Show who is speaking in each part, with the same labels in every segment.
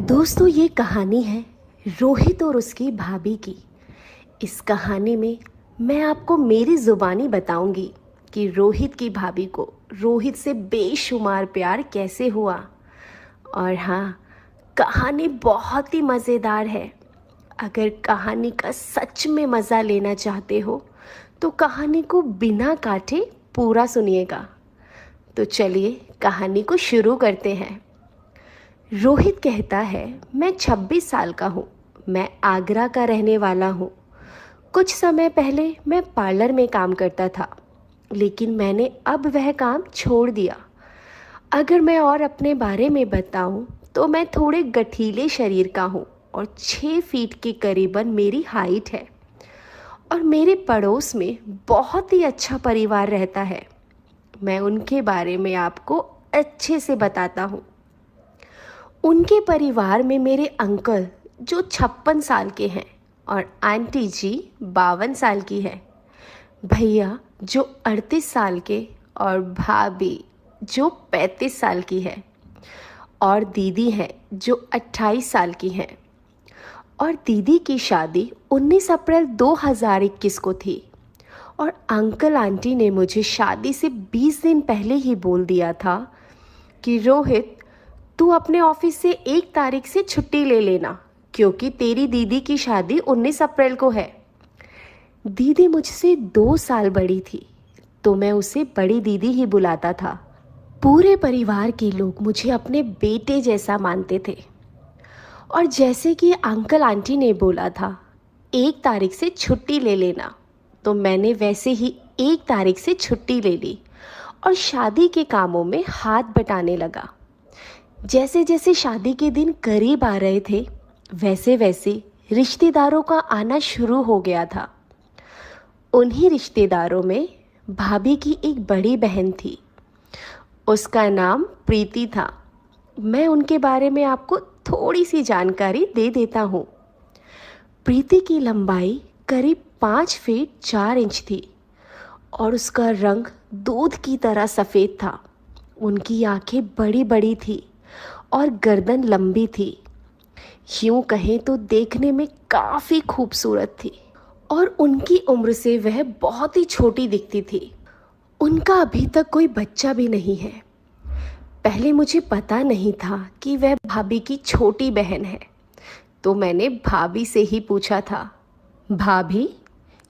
Speaker 1: दोस्तों, ये कहानी है रोहित और उसकी भाभी की। इस कहानी में मैं आपको मेरी ज़ुबानी बताऊंगी कि रोहित की भाभी को रोहित से बेशुमार प्यार कैसे हुआ। और हाँ, कहानी बहुत ही मज़ेदार है। अगर कहानी का सच में मज़ा लेना चाहते हो तो कहानी को बिना काटे पूरा सुनिएगा। तो चलिए कहानी को शुरू करते हैं। रोहित कहता है, मैं 26 साल का हूँ। मैं आगरा का रहने वाला हूँ। कुछ समय पहले मैं पार्लर में काम करता था, लेकिन मैंने अब वह काम छोड़ दिया। अगर मैं और अपने बारे में बताऊँ तो मैं थोड़े गठीले शरीर का हूँ और 6 फीट के करीबन मेरी हाइट है। और मेरे पड़ोस में बहुत ही अच्छा परिवार रहता है। मैं उनके बारे में आपको अच्छे से बताता हूँ। उनके परिवार में मेरे अंकल जो 56 साल के हैं और आंटी जी 52 साल की है, भैया जो 38 साल के और भाभी जो 35 साल की है, और दीदी है जो 28 साल की है। और दीदी की शादी 19 अप्रैल 2021 को थी। और अंकल आंटी ने मुझे शादी से 20 दिन पहले ही बोल दिया था कि रोहित, तू अपने ऑफिस से 1 तारीख से छुट्टी ले लेना, क्योंकि तेरी दीदी की शादी 19 अप्रैल को है। दीदी मुझसे 2 साल बड़ी थी, तो मैं उसे बड़ी दीदी ही बुलाता था। पूरे परिवार के लोग मुझे अपने बेटे जैसा मानते थे। और जैसे कि अंकल आंटी ने बोला था 1 तारीख से छुट्टी ले लेना, तो मैंने वैसे ही 1 तारीख से छुट्टी ले ली और शादी के कामों में हाथ बटाने लगा। जैसे जैसे शादी के दिन करीब आ रहे थे, वैसे वैसे रिश्तेदारों का आना शुरू हो गया था। उन्हीं रिश्तेदारों में भाभी की एक बड़ी बहन थी। उसका नाम प्रीति था। मैं उनके बारे में आपको थोड़ी सी जानकारी दे देता हूँ। प्रीति की लंबाई करीब 5 फीट 4 इंच थी और उसका रंग दूध की तरह सफ़ेद था। उनकी आंखें बड़ी बड़ी थी और गर्दन लंबी थी। यूँ कहें तो देखने में काफ़ी खूबसूरत थी और उनकी उम्र से वह बहुत ही छोटी दिखती थी। उनका अभी तक कोई बच्चा भी नहीं है। पहले मुझे पता नहीं था कि वह भाभी की छोटी बहन है, तो मैंने भाभी से ही पूछा था, भाभी,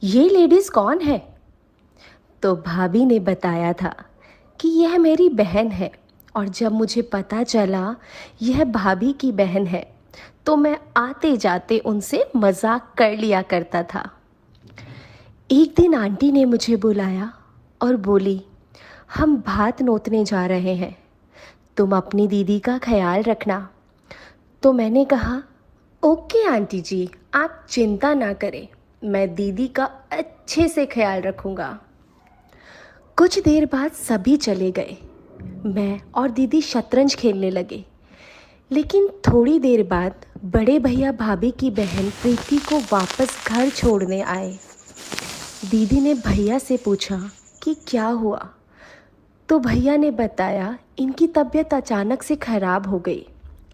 Speaker 1: ये लेडीज़ कौन है? तो भाभी ने बताया था कि यह मेरी बहन है। और जब मुझे पता चला यह भाभी की बहन है, तो मैं आते जाते उनसे मजाक कर लिया करता था। एक दिन आंटी ने मुझे बुलाया और बोली, हम भात नोतने जा रहे हैं, तुम अपनी दीदी का ख्याल रखना। तो मैंने कहा, ओके आंटी जी, आप चिंता ना करें, मैं दीदी का अच्छे से ख्याल रखूँगा। कुछ देर बाद सभी चले गए। मैं और दीदी शतरंज खेलने लगे। लेकिन थोड़ी देर बाद बड़े भैया भाभी की बहन प्रीति को वापस घर छोड़ने आए। दीदी ने भैया से पूछा कि क्या हुआ, तो भैया ने बताया इनकी तबीयत अचानक से ख़राब हो गई,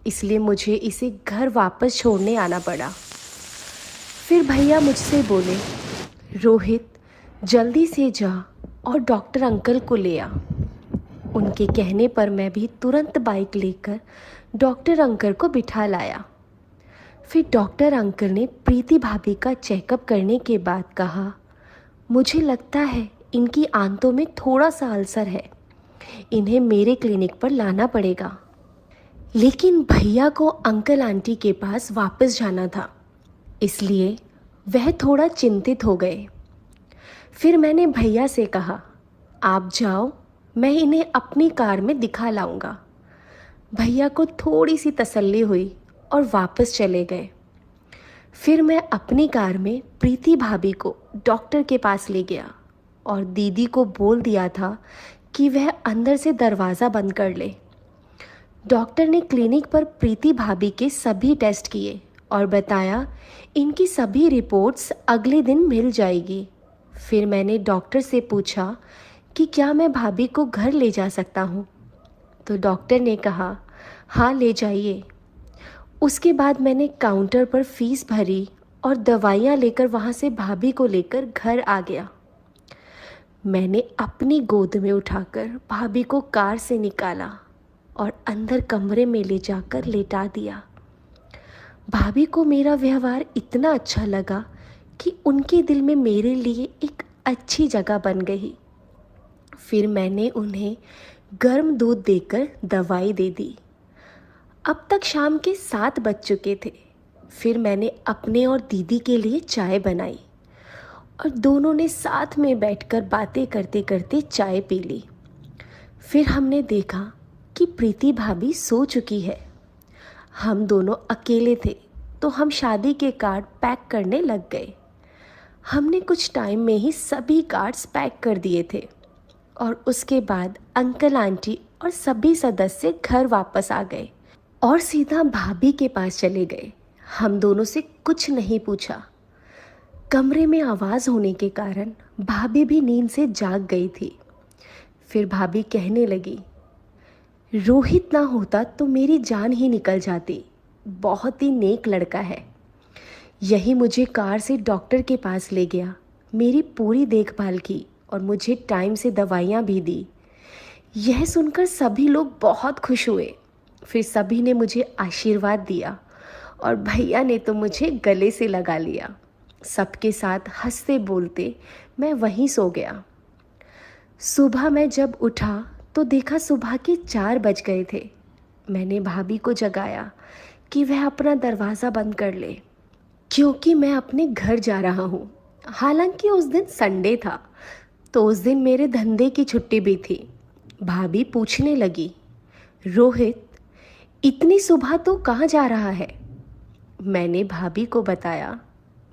Speaker 1: इसलिए मुझे इसे घर वापस छोड़ने आना पड़ा। फिर भैया मुझसे बोले, रोहित, जल्दी से जा और डॉक्टर अंकल को ले आ। उनके कहने पर मैं भी तुरंत बाइक लेकर डॉक्टर अंकल को बिठा लाया। फिर डॉक्टर अंकल ने प्रीति भाभी का चेकअप करने के बाद कहा, मुझे लगता है इनकी आंतों में थोड़ा सा अल्सर है, इन्हें मेरे क्लिनिक पर लाना पड़ेगा। लेकिन भैया को अंकल आंटी के पास वापस जाना था, इसलिए वह थोड़ा चिंतित हो गए। फिर मैंने भैया से कहा, आप जाओ, मैं इन्हें अपनी कार में दिखा लाऊंगा। भैया को थोड़ी सी तसल्ली हुई और वापस चले गए। फिर मैं अपनी कार में प्रीति भाभी को डॉक्टर के पास ले गया और दीदी को बोल दिया था कि वह अंदर से दरवाज़ा बंद कर ले। डॉक्टर ने क्लिनिक पर प्रीति भाभी के सभी टेस्ट किए और बताया इनकी सभी रिपोर्ट्स अगले दिन मिल जाएगी। फिर मैंने डॉक्टर से पूछा कि क्या मैं भाभी को घर ले जा सकता हूँ, तो डॉक्टर ने कहा, हाँ ले जाइए। उसके बाद मैंने काउंटर पर फीस भरी और दवाइयाँ लेकर वहाँ से भाभी को लेकर घर आ गया। मैंने अपनी गोद में उठाकर भाभी को कार से निकाला और अंदर कमरे में ले जाकर लेटा दिया। भाभी को मेरा व्यवहार इतना अच्छा लगा कि उनके दिल में मेरे लिए एक अच्छी जगह बन गई। फिर मैंने उन्हें गर्म दूध देकर दवाई दे दी। अब तक शाम के 7 बज चुके थे। फिर मैंने अपने और दीदी के लिए चाय बनाई और दोनों ने साथ में बैठकर बातें करते करते चाय पी ली। फिर हमने देखा कि प्रीति भाभी सो चुकी है। हम दोनों अकेले थे तो हम शादी के कार्ड पैक करने लग गए। हमने कुछ टाइम में ही सभी कार्ड्स पैक कर दिए थे और उसके बाद अंकल आंटी और सभी सदस्य घर वापस आ गए और सीधा भाभी के पास चले गए। हम दोनों से कुछ नहीं पूछा। कमरे में आवाज़ होने के कारण भाभी भी नींद से जाग गई थी। फिर भाभी कहने लगी, रोहित ना होता तो मेरी जान ही निकल जाती। बहुत ही नेक लड़का है। यही मुझे कार से डॉक्टर के पास ले गया, मेरी पूरी देखभाल की और मुझे टाइम से दवाइयाँ भी दी। यह सुनकर सभी लोग बहुत खुश हुए। फिर सभी ने मुझे आशीर्वाद दिया और भैया ने तो मुझे गले से लगा लिया। सबके साथ हंसते बोलते मैं वहीं सो गया। सुबह मैं जब उठा तो देखा सुबह के 4 बज गए थे। मैंने भाभी को जगाया कि वह अपना दरवाज़ा बंद कर ले, क्योंकि मैं अपने घर जा रहा हूँ। हालांकि उस दिन संडे था तो उस दिन मेरे धंधे की छुट्टी भी थी। भाभी पूछने लगी, रोहित इतनी सुबह तो कहाँ जा रहा है? मैंने भाभी को बताया,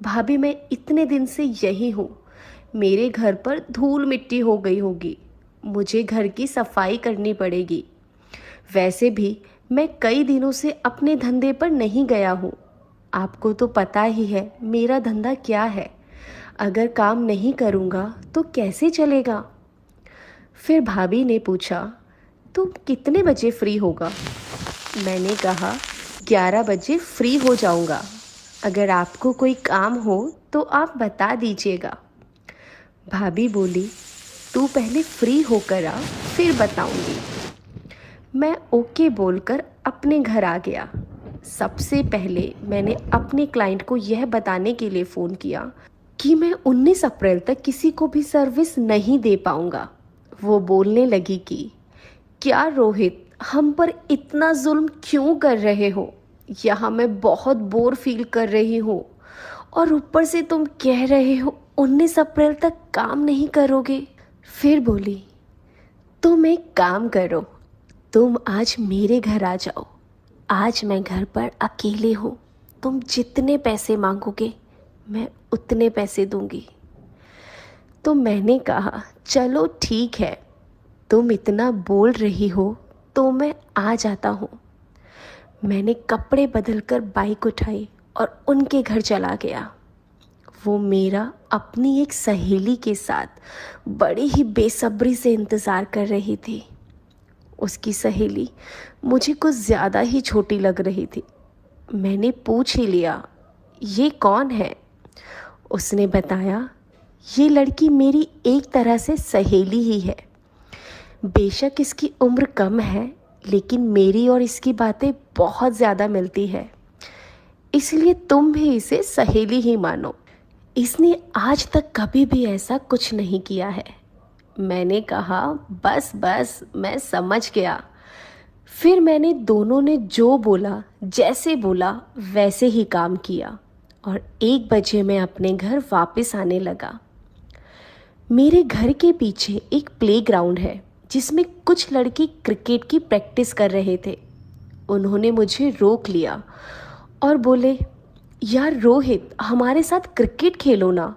Speaker 1: भाभी मैं इतने दिन से यही हूँ। मेरे घर पर धूल मिट्टी हो गई होगी, मुझे घर की सफाई करनी पड़ेगी। वैसे भी मैं कई दिनों से अपने धंधे पर नहीं गया हूँ। आपको तो पता ही है मेरा धंधा क्या है। अगर काम नहीं करूँगा तो कैसे चलेगा? फिर भाभी ने पूछा, तुम कितने बजे फ्री होगा? मैंने कहा 11 बजे फ्री हो जाऊँगा। अगर आपको कोई काम हो तो आप बता दीजिएगा। भाभी बोली, तू पहले फ्री होकर आ, फिर बताऊँगी। मैं ओके बोलकर अपने घर आ गया। सबसे पहले मैंने अपने क्लाइंट को यह बताने के लिए फ़ोन किया कि मैं 19 अप्रैल तक किसी को भी सर्विस नहीं दे पाऊँगा। वो बोलने लगी कि क्या रोहित, हम पर इतना जुल्म क्यों कर रहे हो? यहाँ मैं बहुत बोर फील कर रही हूँ और ऊपर से तुम कह रहे हो 19 अप्रैल तक काम नहीं करोगे। फिर बोली, तुम एक काम करो, तुम आज मेरे घर आ जाओ। आज मैं घर पर अकेले हूँ। तुम जितने पैसे मांगोगे मैं उतने पैसे दूंगी। तो मैंने कहा, चलो ठीक है, तुम इतना बोल रही हो तो मैं आ जाता हूँ। मैंने कपड़े बदलकर बाइक उठाई और उनके घर चला गया। वो मेरा अपनी एक सहेली के साथ बड़ी ही बेसब्री से इंतज़ार कर रही थी। उसकी सहेली मुझे कुछ ज़्यादा ही छोटी लग रही थी। मैंने पूछ ही लिया, ये कौन है? उसने बताया, ये लड़की मेरी एक तरह से सहेली ही है। बेशक इसकी उम्र कम है, लेकिन मेरी और इसकी बातें बहुत ज़्यादा मिलती है, इसलिए तुम भी इसे सहेली ही मानो। इसने आज तक कभी भी ऐसा कुछ नहीं किया है। मैंने कहा, बस बस मैं समझ गया। फिर मैंने दोनों ने जो बोला, जैसे बोला वैसे ही काम किया और 1 बजे मैं अपने घर वापस आने लगा। मेरे घर के पीछे एक प्लेग्राउंड है जिसमें कुछ लड़के क्रिकेट की प्रैक्टिस कर रहे थे। उन्होंने मुझे रोक लिया और बोले, यार रोहित, हमारे साथ क्रिकेट खेलो ना।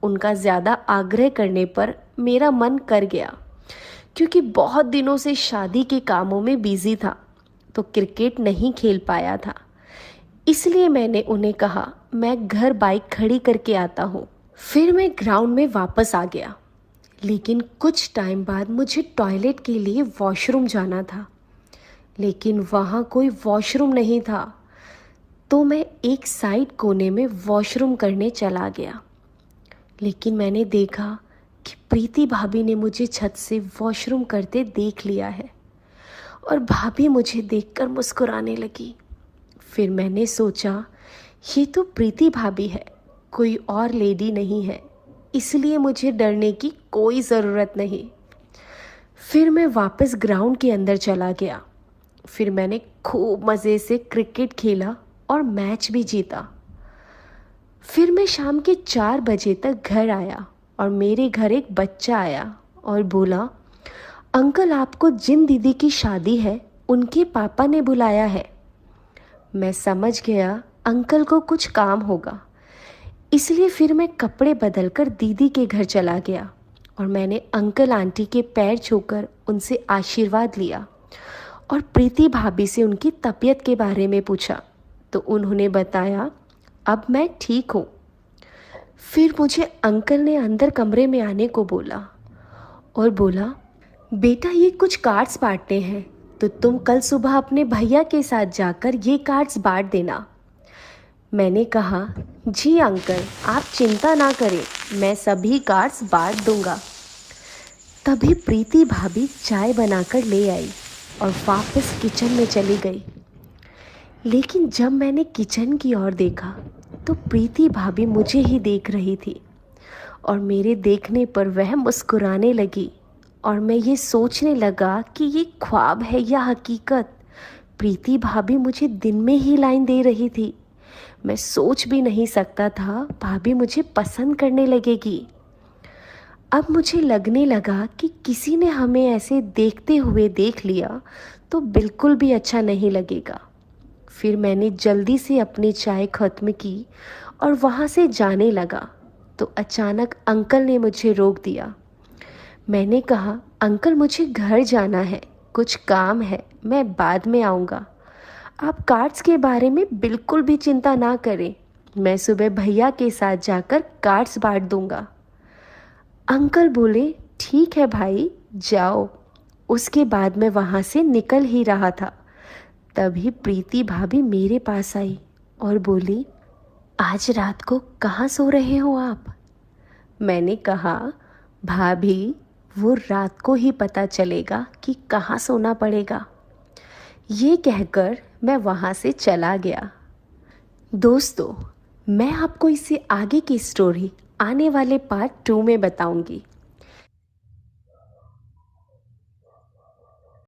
Speaker 1: उनका ज़्यादा आग्रह करने पर मेरा मन कर गया, क्योंकि बहुत दिनों से शादी के कामों में बिजी था तो क्रिकेट नहीं खेल पाया था। इसलिए मैंने उन्हें कहा, मैं घर बाइक खड़ी करके आता हूँ। फिर मैं ग्राउंड में वापस आ गया, लेकिन कुछ टाइम बाद मुझे टॉयलेट के लिए वॉशरूम जाना था, लेकिन वहाँ कोई वॉशरूम नहीं था। तो मैं एक साइड कोने में वॉशरूम करने चला गया। लेकिन मैंने देखा कि प्रीति भाभी ने मुझे छत से वॉशरूम करते देख लिया है और भाभी मुझे देखकर मुस्कुराने लगी। फिर मैंने सोचा, ये तो प्रीति भाभी है, कोई और लेडी नहीं है, इसलिए मुझे डरने की कोई ज़रूरत नहीं। फिर मैं वापस ग्राउंड के अंदर चला गया। फिर मैंने खूब मज़े से क्रिकेट खेला और मैच भी जीता। फिर मैं शाम के 4 बजे तक घर आया और मेरे घर एक बच्चा आया और बोला, अंकल आपको जिन दीदी की शादी है उनके पापा ने बुलाया है। मैं समझ गया अंकल को कुछ काम होगा, इसलिए फिर मैं कपड़े बदलकर दीदी के घर चला गया और मैंने अंकल आंटी के पैर छूकर उनसे आशीर्वाद लिया और प्रीति भाभी से उनकी तबीयत के बारे में पूछा तो उन्होंने बताया अब मैं ठीक हूँ। फिर मुझे अंकल ने अंदर कमरे में आने को बोला और बोला, बेटा ये कुछ कार्ड्स बांटने हैं तो तुम कल सुबह अपने भैया के साथ जाकर ये कार्ड्स बांट देना। मैंने कहा, जी अंकल आप चिंता ना करें, मैं सभी कार्ड्स बांट दूंगा। तभी प्रीति भाभी चाय बनाकर ले आई और वापस किचन में चली गई। लेकिन जब मैंने किचन की ओर देखा तो प्रीति भाभी मुझे ही देख रही थी और मेरे देखने पर वह मुस्कुराने लगी और मैं ये सोचने लगा कि ये ख्वाब है या हकीकत। प्रीति भाभी मुझे दिन में ही लाइन दे रही थी। मैं सोच भी नहीं सकता था भाभी मुझे पसंद करने लगेगी। अब मुझे लगने लगा कि किसी ने हमें ऐसे देखते हुए देख लिया तो बिल्कुल भी अच्छा नहीं लगेगा। फिर मैंने जल्दी से अपनी चाय ख़त्म की और वहाँ से जाने लगा तो अचानक अंकल ने मुझे रोक दिया। मैंने कहा, अंकल मुझे घर जाना है, कुछ काम है, मैं बाद में आऊँगा। आप कार्ड्स के बारे में बिल्कुल भी चिंता ना करें, मैं सुबह भैया के साथ जाकर कार्ड्स बांट दूँगा। अंकल बोले, ठीक है भाई जाओ। उसके बाद मैं वहाँ से निकल ही रहा था तभी प्रीति भाभी मेरे पास आई और बोली, आज रात को कहाँ सो रहे हो आप? मैंने कहा, भाभी वो रात को ही पता चलेगा कि कहाँ सोना पड़ेगा। ये कहकर मैं वहाँ से चला गया। दोस्तों, मैं आपको इससे आगे की स्टोरी आने वाले पार्ट 2 में बताऊंगी।